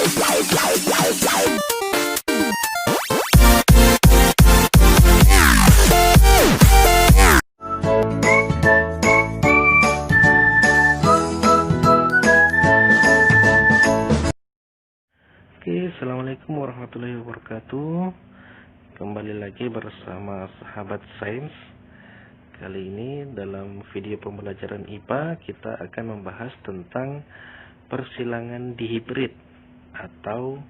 Oke, assalamualaikum warahmatullahi wabarakatuh. Kembali lagi bersama sahabat sains. Kali ini dalam video pembelajaran IPA kita akan membahas tentang persilangan dihibrid atau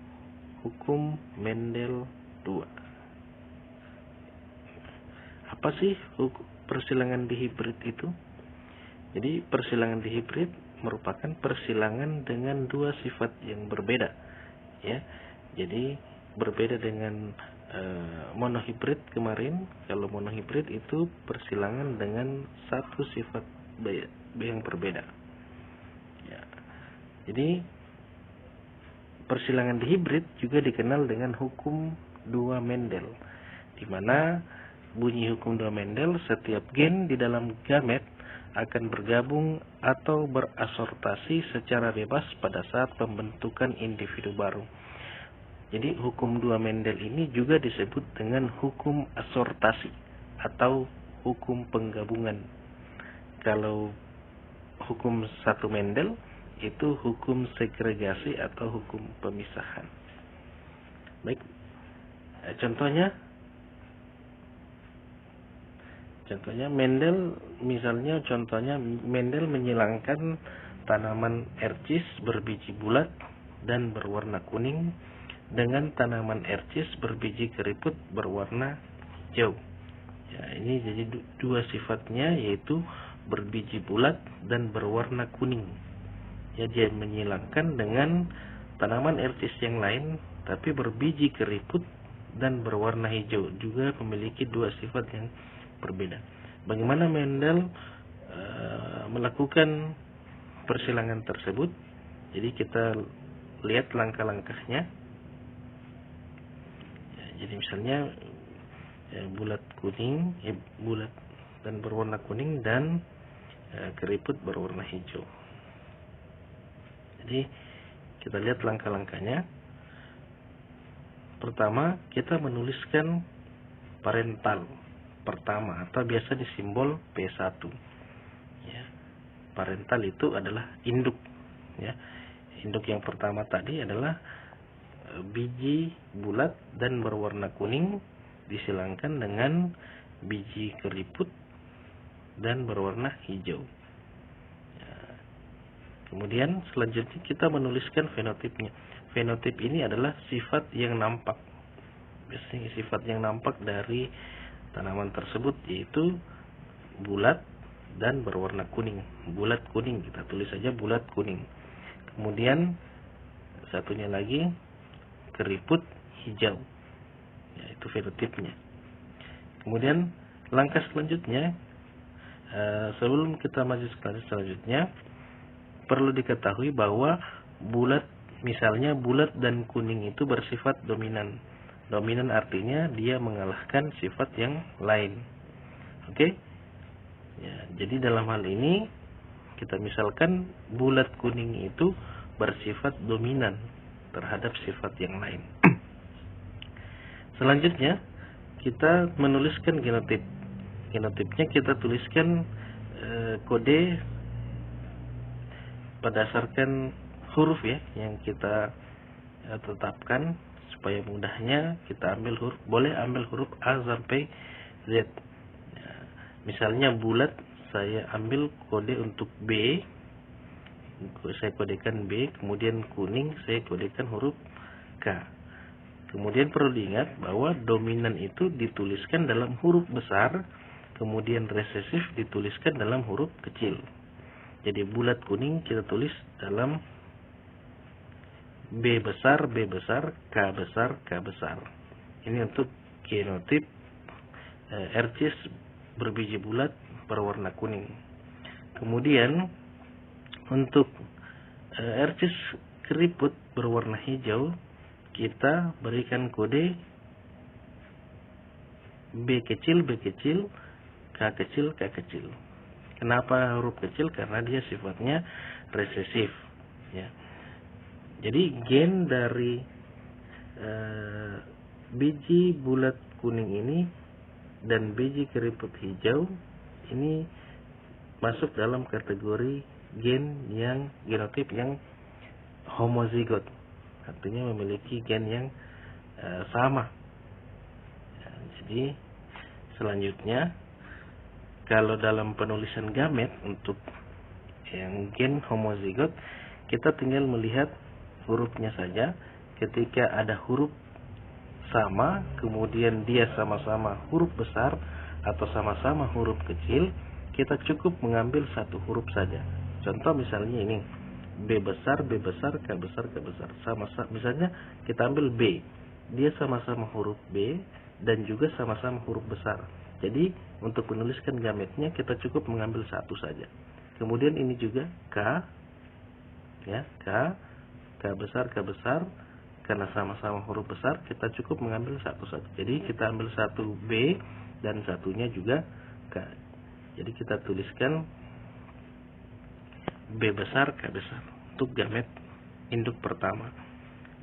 hukum Mendel II. Apa sih persilangan dihibrid itu? Jadi persilangan dihibrid merupakan persilangan dengan dua sifat yang berbeda. Ya, jadi berbeda dengan monohibrid kemarin. Kalau monohibrid itu persilangan dengan satu sifat yang berbeda. Ya, jadi persilangan dihibrid juga dikenal dengan hukum dua Mendel, di mana bunyi hukum dua Mendel, setiap gen di dalam gamet akan bergabung atau berasortasi secara bebas pada saat pembentukan individu baru. Jadi hukum dua Mendel ini juga disebut dengan hukum asortasi atau hukum penggabungan. Kalau hukum satu Mendel itu hukum segregasi atau hukum pemisahan. Baik, contohnya Mendel, misalnya contohnya Mendel menyilangkan tanaman ercis berbiji bulat dan berwarna kuning dengan tanaman ercis berbiji keriput berwarna hijau. Ya, ini jadi dua sifatnya, yaitu berbiji bulat dan berwarna kuning. Ya, dia menyilangkan dengan tanaman ercis yang lain tapi berbiji keriput dan berwarna hijau, juga memiliki dua sifat yang berbeda. Bagaimana Mendel melakukan persilangan tersebut? Jadi kita lihat langkah-langkahnya. Ya, jadi misalnya bulat kuning, bulat dan berwarna kuning dan keriput berwarna hijau. Jadi kita lihat langkah-langkahnya. Pertama, kita menuliskan parental pertama atau biasa disimbol P1. Ya, parental itu adalah induk. Ya, induk yang pertama tadi adalah biji bulat dan berwarna kuning disilangkan dengan biji keriput dan berwarna hijau. Ya, kemudian selanjutnya kita menuliskan fenotipnya. Fenotip ini adalah sifat yang nampak. Biasanya sifat yang nampak dari tanaman tersebut yaitu bulat dan berwarna kuning. Bulat kuning, kita tulis saja bulat kuning. Kemudian satunya lagi keriput hijau. Ya, itu fenotipnya. Kemudian langkah selanjutnya, sebelum kita maju ke selanjutnya, perlu diketahui bahwa bulat, misalnya bulat dan kuning itu bersifat dominan. Dominan artinya dia mengalahkan sifat yang lain. Oke? Ya, jadi dalam hal ini kita misalkan bulat kuning itu bersifat dominan terhadap sifat yang lain. Selanjutnya kita menuliskan genotip. Genotipnya kita tuliskan kode berdasarkan huruf ya yang kita tetapkan. Supaya mudahnya kita ambil huruf, boleh ambil huruf A sampai Z. Ya, misalnya bulat, saya ambil kode untuk B, saya kodekan B. Kemudian kuning, saya kodekan huruf K. Kemudian perlu diingat bahwa dominan itu dituliskan dalam huruf besar, kemudian resesif dituliskan dalam huruf kecil. Jadi bulat kuning kita tulis dalam B besar, K besar. Ini untuk genotip ercis berbiji bulat berwarna kuning. Kemudian untuk ercis keriput berwarna hijau, kita berikan kode B kecil, K kecil. Kenapa huruf kecil? Karena dia sifatnya resesif. Ya. Jadi gen dari biji bulat kuning ini dan biji keriput hijau ini masuk dalam kategori gen yang genotip yang homozigot, artinya memiliki gen yang sama. Jadi selanjutnya, kalau dalam penulisan gamet untuk yang gen homozigot, kita tinggal melihat hurufnya saja. Ketika ada huruf sama, kemudian dia sama-sama huruf besar atau sama-sama huruf kecil, kita cukup mengambil satu huruf saja. Contoh misalnya ini, B besar, B besar, K besar, K besar. Misalnya kita ambil B, dia sama-sama huruf B dan juga sama-sama huruf besar. Jadi untuk menuliskan gametnya kita cukup mengambil satu saja. Kemudian ini juga K, ya, K besar, K besar. Karena sama-sama huruf besar, kita cukup mengambil satu saja. Jadi kita ambil satu B dan satunya juga K. Jadi kita tuliskan B besar, K besar untuk gamet induk pertama.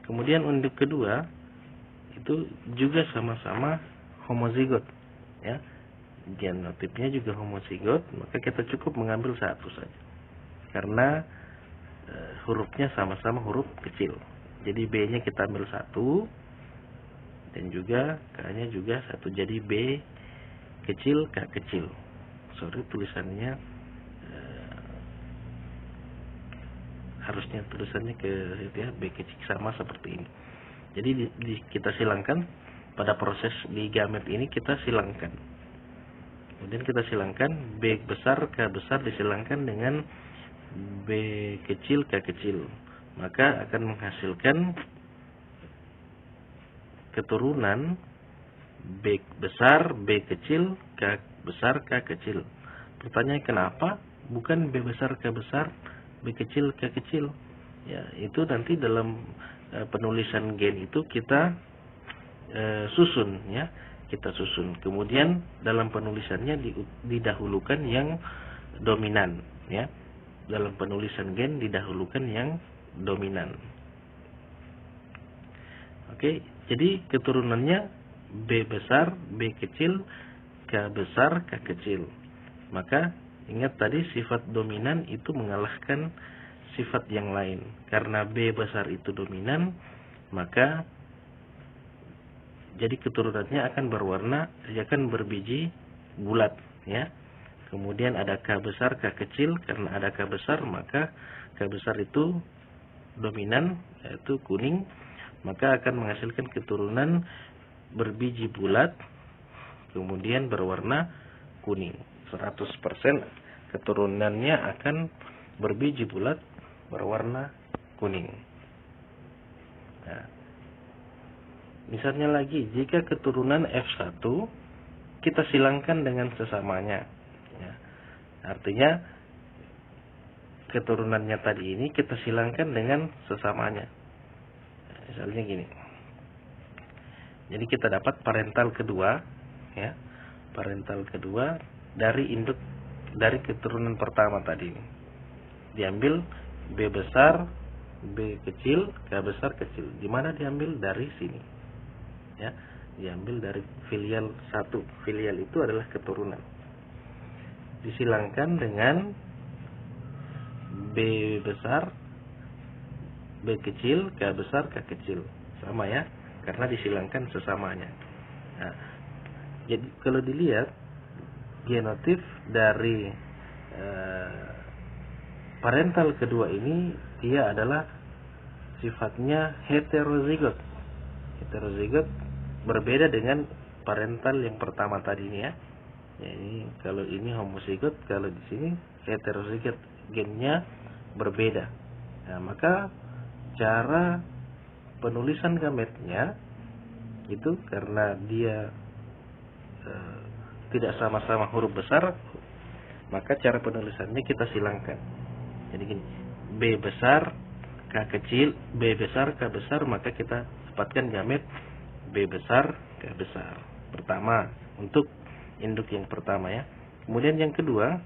Kemudian induk kedua itu juga sama-sama homozigot, ya. Genotipnya juga homozigot, maka kita cukup mengambil satu saja. Karena hurufnya sama-sama huruf kecil. Jadi B-nya kita ambil satu dan juga K-nya juga satu. Jadi B kecil, K kecil. Sorry, tulisannya harusnya tulisannya ke ya, B kecil sama seperti ini. Jadi kita silangkan pada proses di gamet ini, kita silangkan. Kemudian kita silangkan B besar, K besar disilangkan dengan B kecil, K kecil. Maka akan menghasilkan keturunan B besar, B kecil, K besar, K kecil. Pertanyaan kenapa bukan B besar, K besar, B kecil, K kecil? Ya, itu nanti dalam penulisan gen itu kita susun, ya. Kita susun. Kemudian dalam penulisannya didahulukan yang dominan, ya. Dalam penulisan gen didahulukan yang dominan. Oke, jadi keturunannya B besar, B kecil, K besar, K kecil. Maka ingat tadi sifat dominan itu mengalahkan sifat yang lain. Karena B besar itu dominan, maka jadi keturunannya akan berwarna, akan berbiji bulat, ya. Kemudian ada K besar, K kecil. Karena ada K besar, maka K besar itu dominan, yaitu kuning, maka akan menghasilkan keturunan berbiji bulat, kemudian berwarna kuning. 100% keturunannya akan berbiji bulat, berwarna kuning. Nah, misalnya lagi, jika keturunan F1 kita silangkan dengan sesamanya, ya. Artinya keturunannya tadi ini kita silangkan dengan sesamanya. Nah, misalnya gini. Jadi kita dapat parental kedua, ya. Parental kedua dari induk dari keturunan pertama tadi ini. Diambil B besar, B kecil, K besar, kecil. Di mana diambil? Dari sini. Ya, diambil dari filial 1. Filial itu adalah keturunan. Disilangkan dengan B besar, B kecil, K besar, K kecil. Sama, ya, karena disilangkan sesamanya. Nah, jadi kalau dilihat genotip dari parental kedua ini, dia adalah sifatnya heterozigot. Heterozigot berbeda dengan parental yang pertama tadi ini, ya. Jadi kalau ini homozigot, kalau di sini heterozigot, gennya berbeda. Nah, maka cara penulisan gametnya itu karena dia tidak sama-sama huruf besar, maka cara penulisannya kita silangkan. Jadi gini, B besar, K kecil, B besar, K besar, maka kita dapatkan gamet B besar, K besar. Pertama, untuk induk yang pertama, ya. Kemudian yang kedua,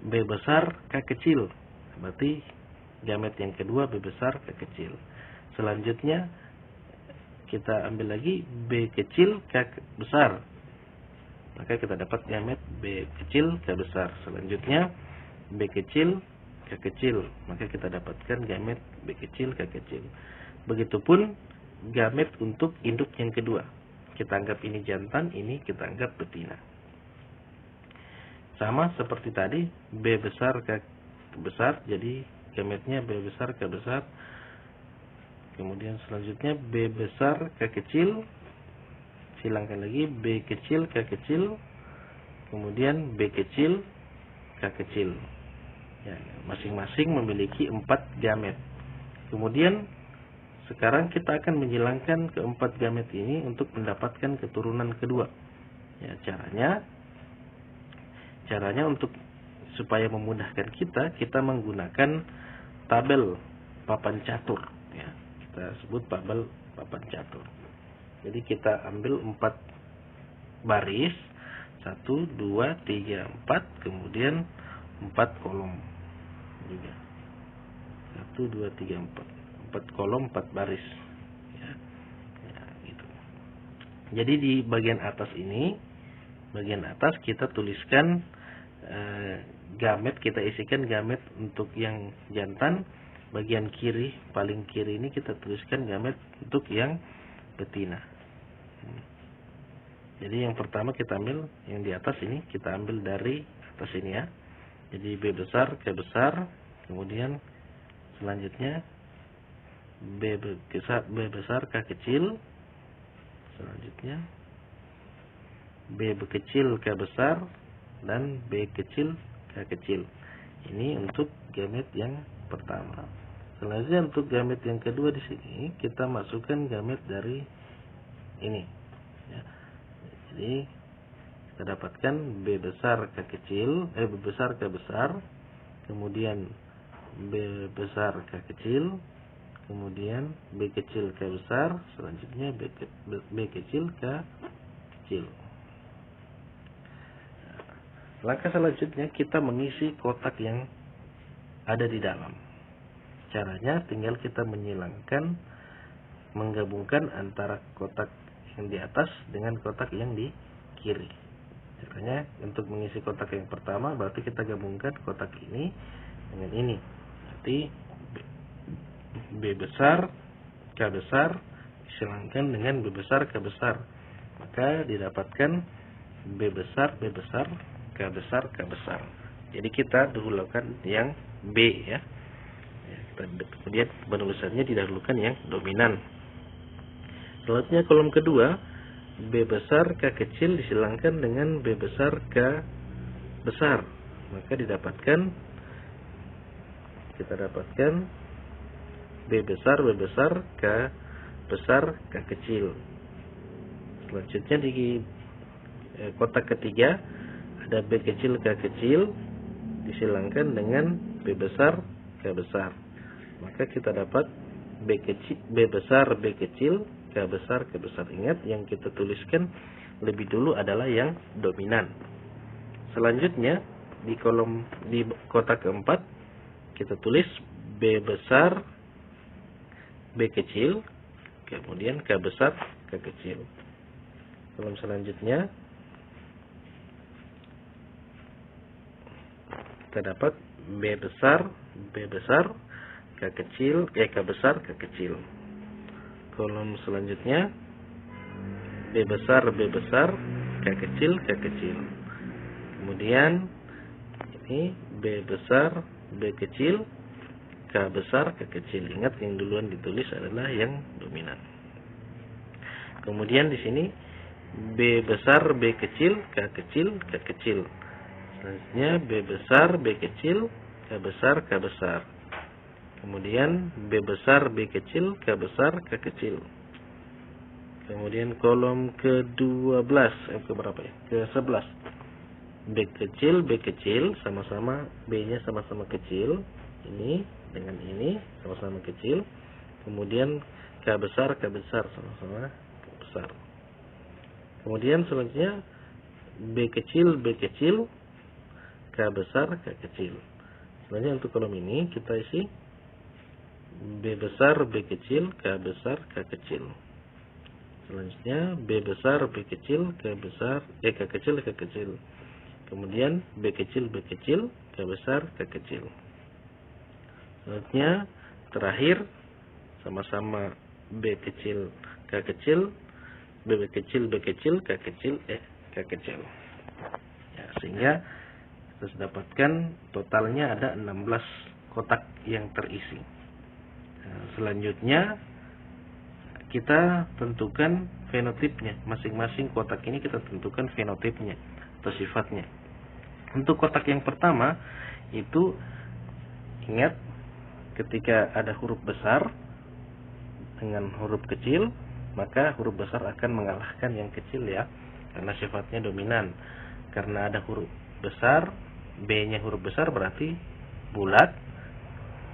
B besar, K kecil. Berarti gamet yang kedua B besar K kecil. Selanjutnya kita ambil lagi B kecil K besar, maka kita dapat gamet B kecil K besar. Selanjutnya B kecil K kecil, maka kita dapatkan gamet B kecil K kecil. Begitupun gamet untuk induk yang kedua. Kita anggap ini jantan, ini kita anggap betina. Sama seperti tadi, B besar K besar, jadi gametnya B besar K besar. Kemudian selanjutnya B besar K kecil, silangkan lagi B kecil K kecil, kemudian B kecil K kecil. Ya, masing-masing memiliki 4 gamet. Kemudian sekarang kita akan menghilangkan keempat gamet ini untuk mendapatkan keturunan kedua. Ya, caranya untuk supaya memudahkan kita menggunakan tabel papan catur. Ya, kita sebut tabel papan catur. Jadi kita ambil 4 baris, 1, 2, 3, 4, kemudian 4 kolom juga. 1, 2, 3, 4 kolom, 4 baris. Ya, gitu. Jadi di bagian atas ini, bagian atas kita tuliskan gamet, kita isikan gamet untuk yang jantan. Bagian kiri, paling kiri ini kita tuliskan gamet untuk yang betina. Jadi yang pertama kita ambil yang di atas ini, kita ambil dari atas ini ya. Jadi B besar K besar, kemudian selanjutnya B besar K kecil, selanjutnya B kecil K besar, dan B kecil K kecil. Ini untuk gamet yang pertama. Selanjutnya untuk gamet yang kedua di sini kita masukkan gamet dari ini. Ya. Jadi kita dapatkan B besar K kecil, B besar K besar, kemudian B besar K kecil, kemudian B kecil K besar, selanjutnya B kecil K kecil. Langkah selanjutnya kita mengisi kotak yang ada di dalam. Caranya tinggal kita menggabungkan antara kotak yang di atas dengan kotak yang di kiri. Caranya untuk mengisi kotak yang pertama berarti kita gabungkan kotak ini dengan ini. Berarti B besar K besar disilangkan dengan B besar K besar. Maka didapatkan B besar K besar K besar. Jadi kita dahulukan yang B ya. Kemudian penulisannya didahulukan yang dominan. Selanjutnya kolom kedua, B besar K kecil disilangkan dengan B besar K besar. Maka kita dapatkan B besar K besar K kecil. Selanjutnya di kotak ketiga ada B kecil K kecil disilangkan dengan B besar K besar. Maka kita dapat B besar B kecil K besar K besar. Ingat yang kita tuliskan lebih dulu adalah yang dominan. Selanjutnya di kotak keempat kita tulis B besar B kecil, kemudian K besar K kecil. Kolom selanjutnya kita dapat B besar K kecil, K besar K kecil. Kolom selanjutnya B besar K kecil K kecil. Kemudian ini B besar B kecil K besar K kecil. Ingat yang duluan ditulis adalah yang dominan. Kemudian di sini B besar B kecil K kecil K kecil. Selanjutnya B besar B kecil K besar K besar. Kemudian B besar B kecil K besar K kecil. Kemudian kolom ke-12 keberapa ya? Ke-11. B kecil sama-sama B-nya sama-sama kecil. Ini dengan ini sama-sama kecil. Kemudian K besar sama-sama besar. Kemudian selanjutnya B kecil K besar K kecil. Selanjutnya untuk kolom ini kita isi B besar, B kecil, K besar, K kecil. Selanjutnya B besar, B kecil, K besar, K kecil, K kecil. Kemudian B kecil, B kecil, K besar, K kecil. Selanjutnya terakhir sama-sama B kecil, K kecil, B kecil, B kecil, K kecil, K kecil. Ya, sehingga kita dapatkan totalnya ada 16 kotak yang terisi. Nah, selanjutnya kita tentukan fenotipnya. Masing-masing kotak ini kita tentukan fenotipnya atau sifatnya. Untuk kotak yang pertama itu, ingat ketika ada huruf besar dengan huruf kecil, maka huruf besar akan mengalahkan yang kecil ya, karena sifatnya dominan. Karena ada huruf besar, B-nya huruf besar berarti bulat,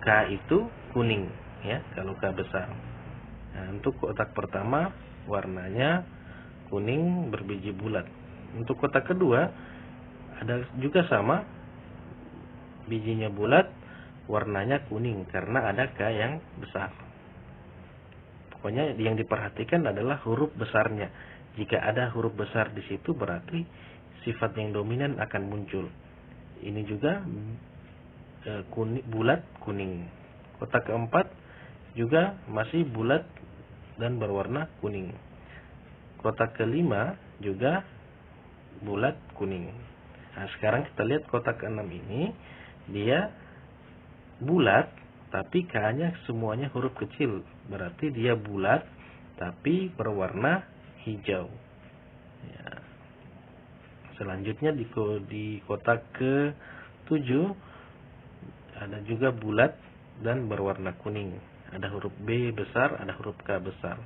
K itu kuning ya kalau K besar. Nah, untuk kotak pertama warnanya kuning berbiji bulat. Untuk kotak kedua ada juga sama, bijinya bulat, warnanya kuning karena ada K yang besar. Pokoknya yang diperhatikan adalah huruf besarnya. Jika ada huruf besar di situ berarti sifat yang dominan akan muncul. Ini juga kuning, bulat kuning. Kotak keempat juga masih bulat dan berwarna kuning. Kotak kelima juga bulat kuning. Nah, sekarang kita lihat kotak keenam ini, dia bulat tapi K-nya semuanya huruf kecil. Berarti dia bulat tapi berwarna hijau. Ya. Selanjutnya di kotak ke-7 ada juga bulat dan berwarna kuning. Ada huruf B besar, ada huruf K besar.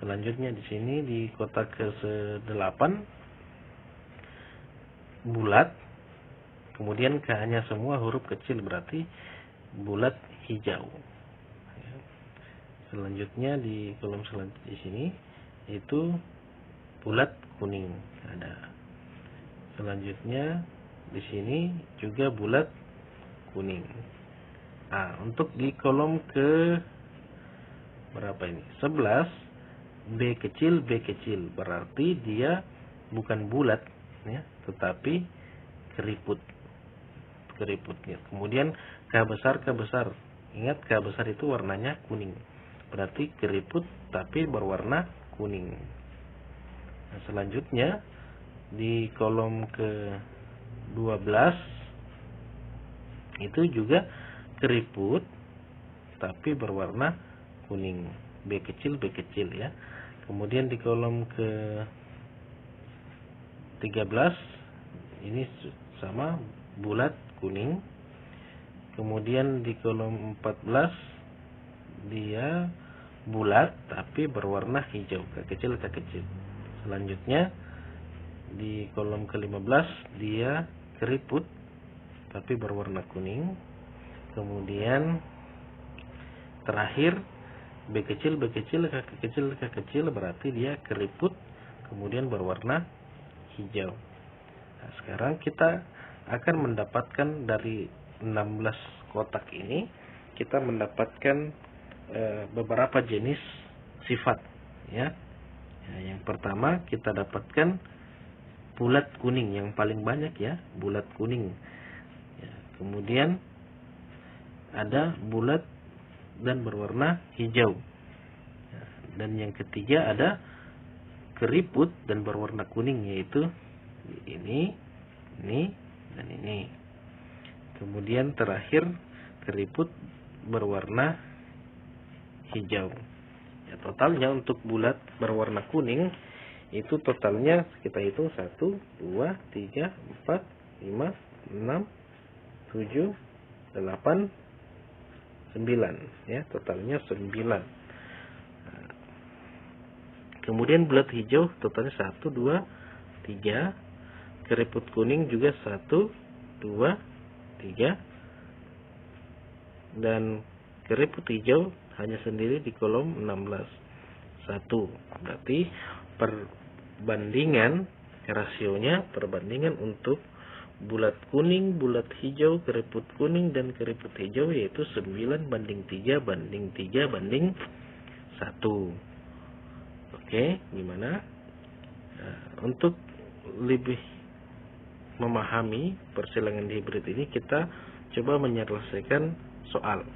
Selanjutnya di sini di kotak ke-8 bulat, kemudian K-nya semua huruf kecil berarti bulat hijau. Selanjutnya di kolom selanjutnya di sini itu bulat kuning ada. Selanjutnya di sini juga bulat kuning. Nah, untuk di kolom ke berapa ini? 11, B kecil berarti dia bukan bulat ya, tetapi keriputnya. Kemudian K besar. Ingat K besar itu warnanya kuning. Berarti keriput tapi berwarna kuning. Nah, selanjutnya di kolom ke-12 itu juga keriput tapi berwarna kuning. B kecil ya. Kemudian di kolom ke-13 ini sama bulat kuning. Kemudian di kolom 14 dia bulat tapi berwarna hijau, K kecil. Selanjutnya di kolom ke-15 dia keriput tapi berwarna kuning. Kemudian terakhir B kecil, K kecil berarti dia keriput kemudian berwarna hijau. Nah, sekarang kita akan mendapatkan dari 16 kotak ini, kita mendapatkan beberapa jenis sifat ya. Yang pertama kita dapatkan bulat kuning yang paling banyak ya, bulat kuning ya. Kemudian ada bulat dan berwarna hijau ya. Dan yang ketiga ada keriput dan berwarna kuning, yaitu ini dan ini. Kemudian terakhir keriput berwarna hijau ya. Totalnya untuk bulat berwarna kuning itu totalnya kita hitung 1, 2, 3, 4, 5, 6, 7, 8, 9 ya, totalnya 9. Kemudian bulat hijau totalnya 1, 2, 3. Keriput kuning juga 1, 2, 3. Dan keriput hijau hanya sendiri di kolom 16, 1. Berarti perbandingan rasionya, perbandingan untuk bulat kuning, bulat hijau, keriput kuning, dan keriput hijau, yaitu 9:3:3:1. Oke, gimana? Nah, untuk lebih memahami persilangan dihibrid ini, kita coba menyelesaikan soal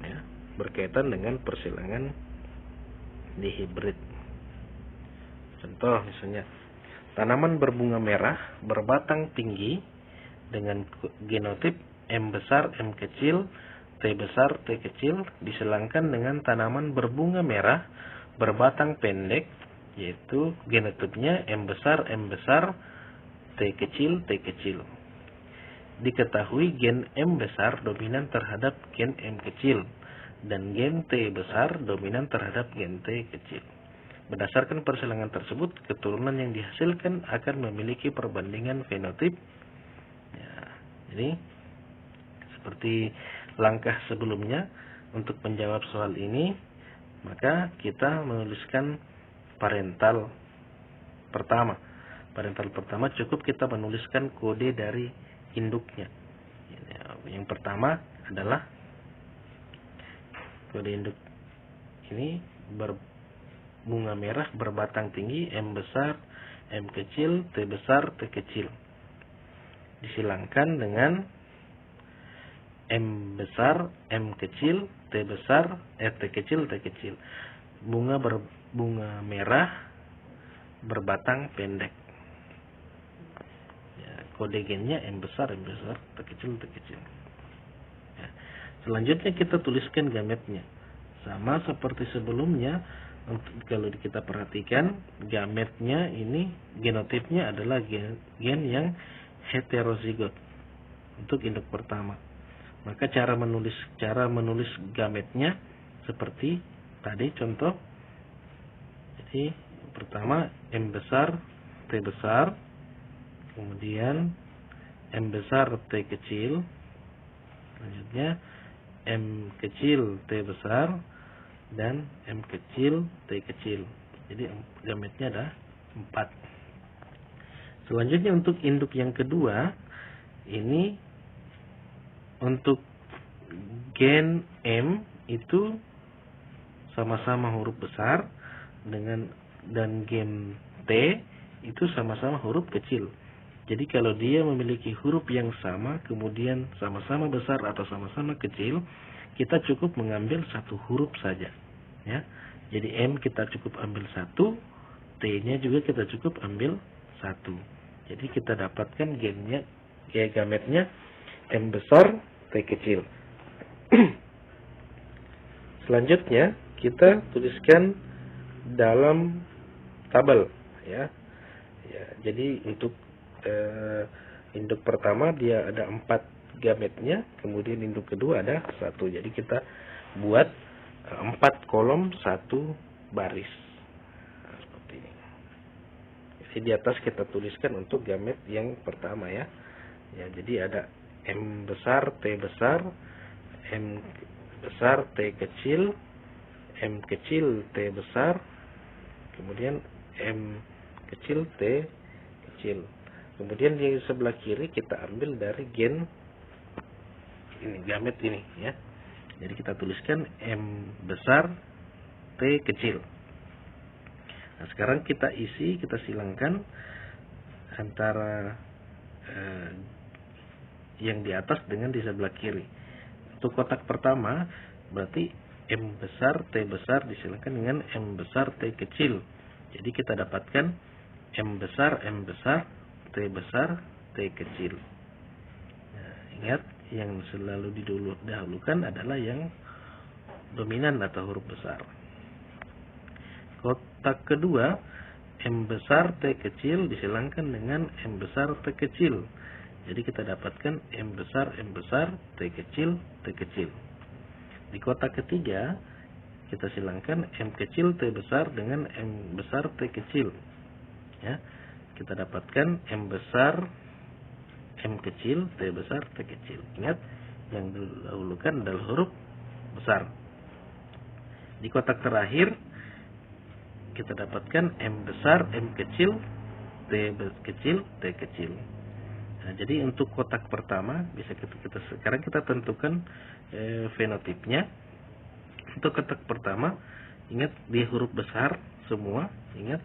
ya, berkaitan dengan persilangan dihibrid. Contoh misalnya, tanaman berbunga merah berbatang tinggi dengan genotip M besar M kecil T besar T kecil disilangkan dengan tanaman berbunga merah berbatang pendek, yaitu genotipnya M besar T kecil T kecil. Diketahui gen M besar dominan terhadap gen M kecil dan gen T besar dominan terhadap gen T kecil. Berdasarkan persilangan tersebut, keturunan yang dihasilkan akan memiliki perbandingan fenotip. Ya, jadi seperti langkah sebelumnya, untuk menjawab soal ini, maka kita menuliskan parental pertama. Parental pertama cukup kita menuliskan kode dari induknya. Yang pertama adalah kode induk ini bunga merah berbatang tinggi M besar M kecil T besar T kecil, disilangkan dengan M besar M kecil T besar T kecil T kecil. Bunga merah berbatang pendek, ya, kode gennya M besar T kecil T kecil. Ya. Selanjutnya kita tuliskan gametnya, sama seperti sebelumnya. Kalau kita perhatikan, gametnya ini genotipnya adalah gen yang heterozigot untuk induk pertama. Maka cara menulis gametnya seperti tadi contoh. Jadi pertama M besar T besar, kemudian M besar T kecil, selanjutnya M kecil T besar, dan M kecil T kecil. Jadi gametnya ada 4. Selanjutnya untuk induk yang kedua, ini untuk gen M itu sama-sama huruf besar dan gen T itu sama-sama huruf kecil. Jadi kalau dia memiliki huruf yang sama, kemudian sama-sama besar atau sama-sama kecil, kita cukup mengambil satu huruf saja, ya. Jadi M kita cukup ambil 1, T-nya juga kita cukup ambil 1. Jadi kita dapatkan gametnya M besar T kecil. Selanjutnya kita tuliskan dalam tabel, ya. Jadi untuk induk pertama dia ada 4 gametnya, kemudian induk kedua ada 1. Jadi kita buat 4 kolom 1 baris. Nah, seperti ini. Jadi di atas kita tuliskan untuk gamet yang pertama, ya. Jadi ada M besar T besar, M besar T kecil, M kecil T besar, kemudian M kecil T kecil. Kemudian di sebelah kiri kita ambil dari gen ini, gamet ini, ya. Jadi kita tuliskan M besar T kecil. Nah, sekarang kita silangkan antara yang di atas dengan di sebelah kiri. Untuk kotak pertama berarti M besar T besar disilangkan dengan M besar T kecil. Jadi kita dapatkan M besar T besar T kecil. Nah, ingat, yang selalu didahulukan adalah yang dominan atau huruf besar. Kotak kedua, M besar T kecil disilangkan dengan M besar T kecil. Jadi kita dapatkan M besar T kecil T kecil. Di kotak ketiga kita silangkan M kecil T besar dengan M besar T kecil, ya. Kita dapatkan M besar M kecil T besar T kecil. Ingat, yang didahulukan adalah huruf besar. Di kotak terakhir kita dapatkan M besar M kecil T kecil T kecil. Nah, jadi untuk kotak pertama bisa sekarang kita tentukan fenotipnya. Untuk kotak pertama, ingat dia huruf besar semua. Ingat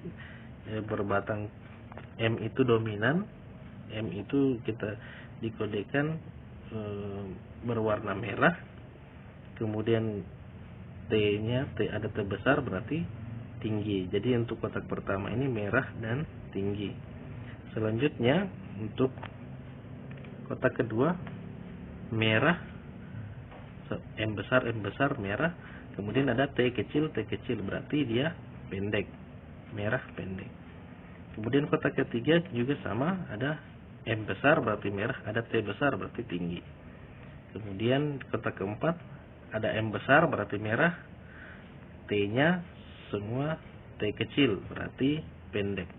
berbatang M itu dominan. M itu kita dikodekan berwarna merah. Kemudian T-nya, ada T besar berarti tinggi. Jadi untuk kotak pertama ini merah dan tinggi. Selanjutnya untuk kotak kedua merah, M besar merah. Kemudian ada T kecil berarti dia pendek, merah pendek. Kemudian kotak ketiga juga sama, ada M besar berarti merah, ada T besar berarti tinggi. Kemudian kotak keempat ada M besar berarti merah, T-nya semua T kecil berarti pendek.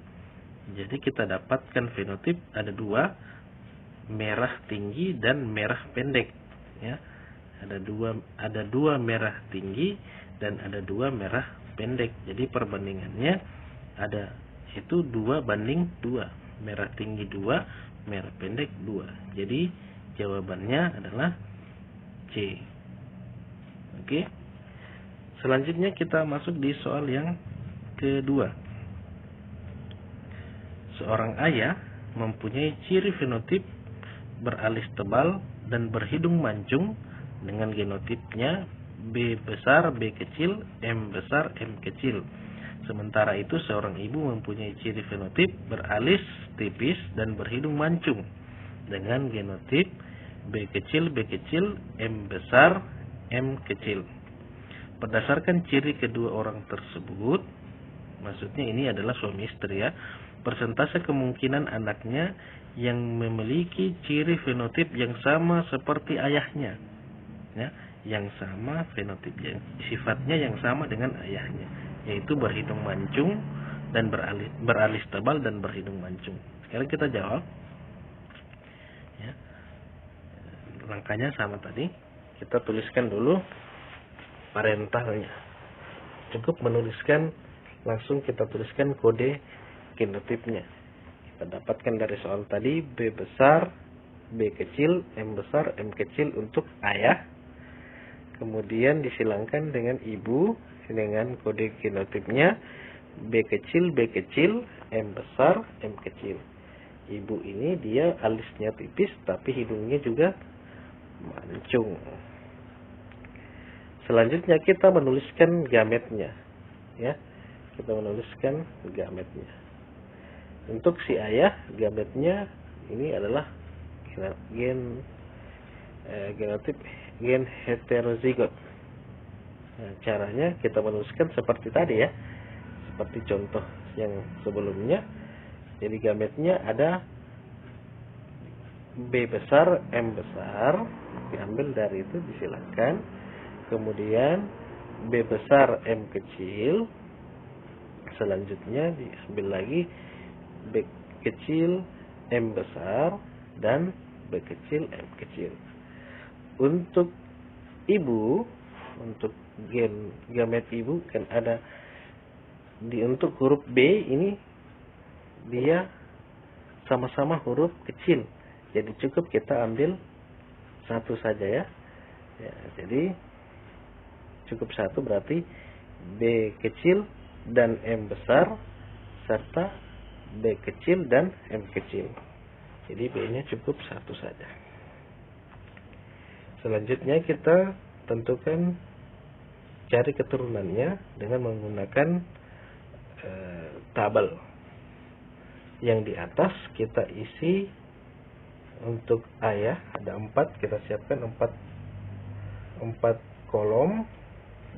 Jadi kita dapatkan fenotip ada dua, merah tinggi dan merah pendek, ya. Ada dua merah tinggi dan ada dua merah pendek. Jadi perbandingannya ada itu 2:2, merah tinggi 2, merah pendek 2. Jadi jawabannya adalah C. Oke. Selanjutnya kita masuk di soal yang kedua. Seorang ayah mempunyai ciri fenotip beralis tebal dan berhidung mancung dengan genotipnya B besar, B kecil, M besar, M kecil. Sementara itu seorang ibu mempunyai ciri fenotip beralis tipis dan berhidung mancung dengan genotip B kecil, M besar, M kecil. Berdasarkan ciri kedua orang tersebut, maksudnya ini adalah suami istri, ya, persentase kemungkinan anaknya yang memiliki ciri fenotip yang sama seperti ayahnya, ya, yang sama fenotipnya, sifatnya yang sama dengan ayahnya, yaitu berhidung mancung dan beralis tebal dan berhidung mancung. Sekarang kita jawab, ya. Langkahnya sama tadi. Kita tuliskan dulu parentalnya. Cukup menuliskan, langsung kita tuliskan kode genotipnya. Kita dapatkan dari soal tadi B besar, B kecil, M besar, M kecil untuk ayah. Kemudian disilangkan dengan ibu dengan kode genotipnya B kecil, M besar, M kecil. Ibu ini dia alisnya tipis tapi hidungnya juga mancung. Selanjutnya kita menuliskan gametnya, ya. Kita menuliskan gametnya. Untuk si ayah, gametnya ini adalah genotip gen heterozigot. Nah, caranya kita menuliskan seperti tadi, ya, seperti contoh yang sebelumnya. Jadi gametnya ada B besar, M besar, diambil dari itu disilakan. Kemudian B besar, M kecil. Selanjutnya diambil lagi B kecil, M besar, dan B kecil, M kecil. Untuk ibu, untuk gamet ibu kan ada untuk huruf B ini dia sama-sama huruf kecil. Jadi cukup kita ambil satu saja, ya. Jadi cukup satu berarti B kecil dan M besar serta B kecil dan M kecil. Jadi B-nya cukup satu saja. Selanjutnya kita tentukan cari keturunannya dengan menggunakan tabel. Yang di atas kita isi untuk ayah ada 4, kita siapkan 4 kolom,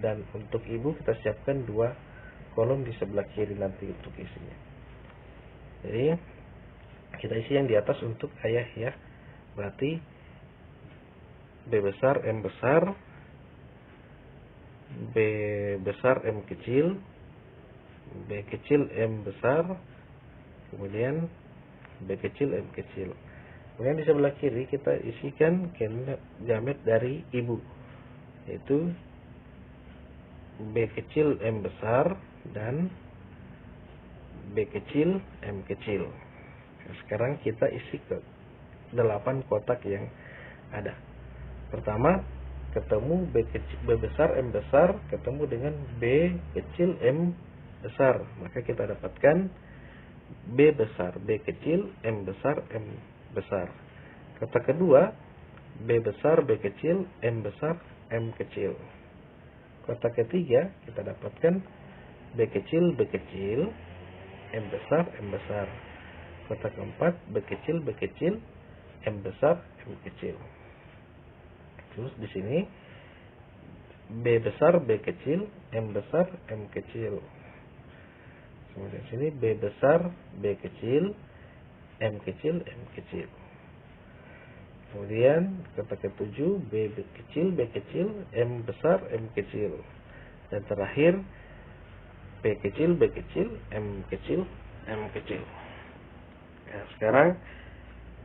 dan untuk ibu kita siapkan 2 kolom di sebelah kiri nanti untuk isinya. Jadi kita isi yang di atas untuk ayah, ya. Berarti B besar, M besar, B besar, M kecil, B kecil, M besar, kemudian B kecil, M kecil. Kemudian di sebelah kiri kita isikan gamet dari ibu, yaitu B kecil, M besar, dan B kecil, M kecil. Nah, sekarang kita isi ke 8 kotak yang ada. Pertama, ketemu B besar M besar ketemu dengan B kecil M besar, maka kita dapatkan B besar B kecil M besar M besar. Kotak kedua, B besar B kecil M besar M kecil. Kotak ketiga kita dapatkan B kecil M besar M besar. Kotak keempat, B kecil M besar M kecil. Terus di sini B besar B kecil M besar M kecil. Kemudian sini B besar B kecil M kecil M kecil. Kemudian kotak ketujuh, B kecil M besar M kecil. Dan terakhir B kecil M kecil M kecil. Nah, sekarang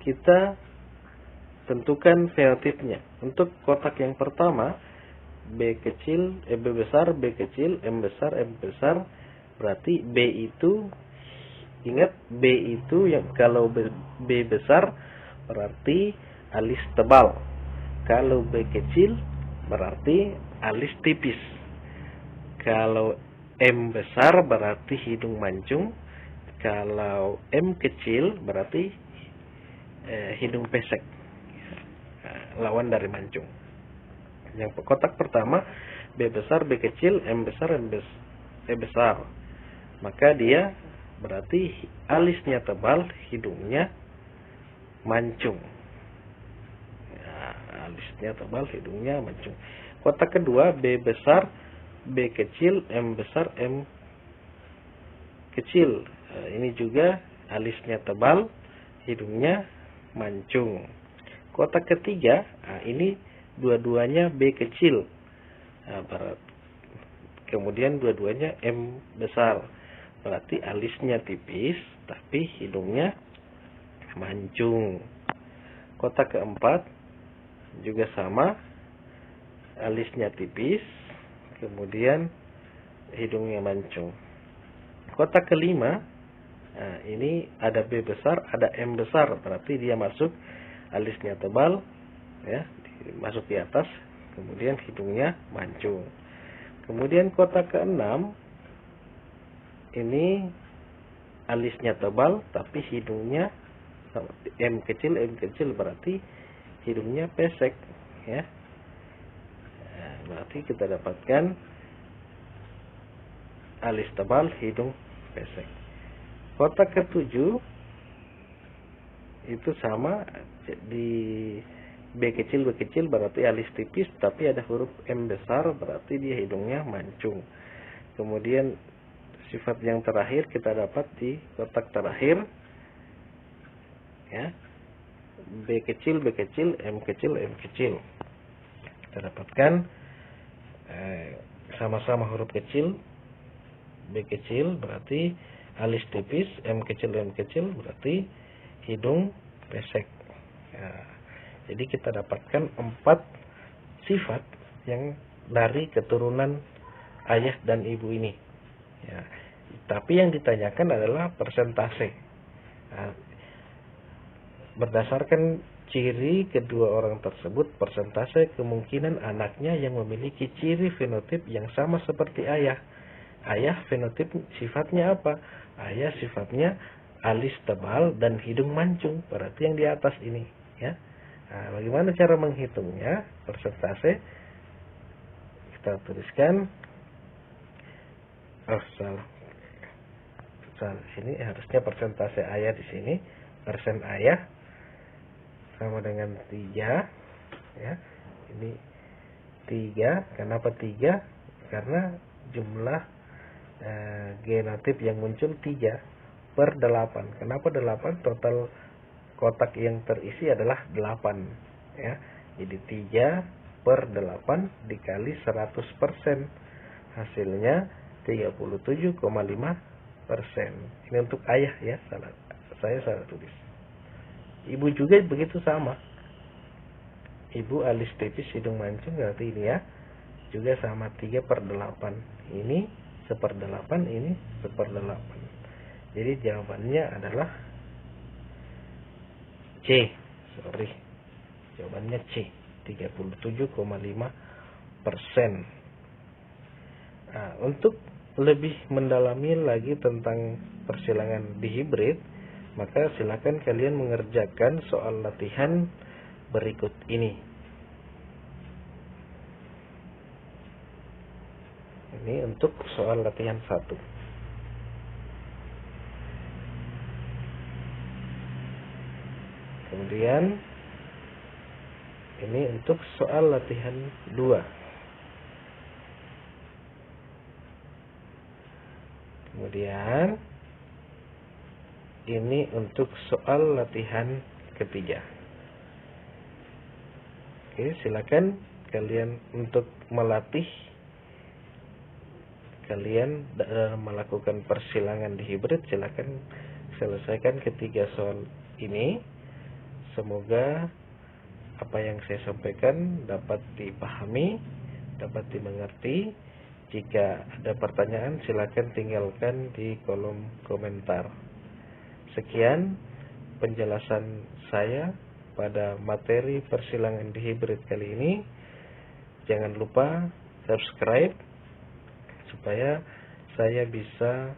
kita tentukan fenotipnya. Untuk kotak yang pertama, B besar B kecil M besar M besar, berarti B itu, ingat B itu yang kalau B besar berarti alis tebal, kalau B kecil berarti alis tipis, kalau M besar berarti hidung mancung, kalau M kecil berarti hidung pesek, lawan dari mancung. Yang kotak pertama, B besar B kecil M besar M besar, maka dia berarti alisnya tebal, hidungnya mancung. Alisnya tebal, hidungnya mancung. Kotak kedua, B besar B kecil M besar M kecil. Ini juga alisnya tebal, hidungnya mancung. Kotak ketiga, ini dua-duanya B kecil, kemudian dua-duanya M besar, berarti alisnya tipis tapi hidungnya mancung. Kotak keempat juga sama, alisnya tipis, kemudian hidungnya mancung. Kotak kelima, ini ada B besar, ada M besar, berarti dia masuk alisnya tebal, ya, masuk di atas, kemudian hidungnya mancung. Kemudian kotak keenam, ini alisnya tebal, tapi hidungnya M kecil, berarti hidungnya pesek, ya. Nah, berarti kita dapatkan alis tebal, hidung pesek. Kotak ketujuh itu sama, di B kecil berarti alis tipis, tapi ada huruf M besar, berarti dia hidungnya mancung. Kemudian sifat yang terakhir kita dapat di kotak terakhir, ya, B kecil M kecil. Kita dapatkan sama-sama huruf kecil, B kecil berarti alis tipis, M kecil berarti hidung pesek. Ya, jadi kita dapatkan 4 sifat yang dari keturunan ayah dan ibu ini. Ya, tapi yang ditanyakan adalah persentase. Nah, berdasarkan ciri kedua orang tersebut, persentase kemungkinan anaknya yang memiliki ciri fenotip yang sama seperti ayah. Ayah fenotip sifatnya apa? Ayah sifatnya alis tebal dan hidung mancung, berarti yang di atas ini, ya. Nah, bagaimana cara menghitungnya? Persentase kita tuliskan. Salah. Sini harusnya persentase ayah di sini. Persen ayah sama dengan 3, ya. Ini 3. Kenapa 3? Karena jumlah genotip yang muncul 3/8. Kenapa 8? Total kotak yang terisi adalah 8, ya. Jadi 3/8 dikali 100%, hasilnya 37,5%. Ini untuk ayah, ya. Saya salah tulis. Ibu juga begitu sama. Ibu alis tipis, hidung mancung, berarti ini, ya, juga sama 3/8. Ini 1/8, ini 1/8. Jadi jawabannya adalah C, Sorry, jawabannya C, 37,5%. Nah, untuk lebih mendalami lagi tentang persilangan dihibrid, maka silakan kalian mengerjakan soal latihan berikut ini. Ini untuk soal latihan 1. Kemudian ini untuk soal latihan 2. Kemudian ini untuk soal latihan ketiga. Oke, silakan kalian untuk melatih kalian dalam melakukan persilangan dihibrid. Silakan selesaikan ketiga soal ini. Semoga apa yang saya sampaikan dapat dipahami, dapat dimengerti. Jika ada pertanyaan, silakan tinggalkan di kolom komentar. Sekian penjelasan saya pada materi persilangan dihibrid kali ini. Jangan lupa subscribe supaya saya bisa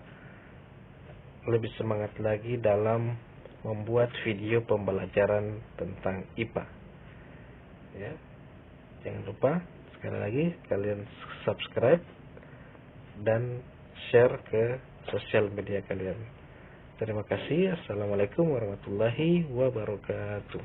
lebih semangat lagi dalam membuat video pembelajaran tentang IPA. Ya, jangan lupa sekali lagi kalian subscribe dan share ke sosial media kalian. Terima kasih. Assalamualaikum warahmatullahi wabarakatuh.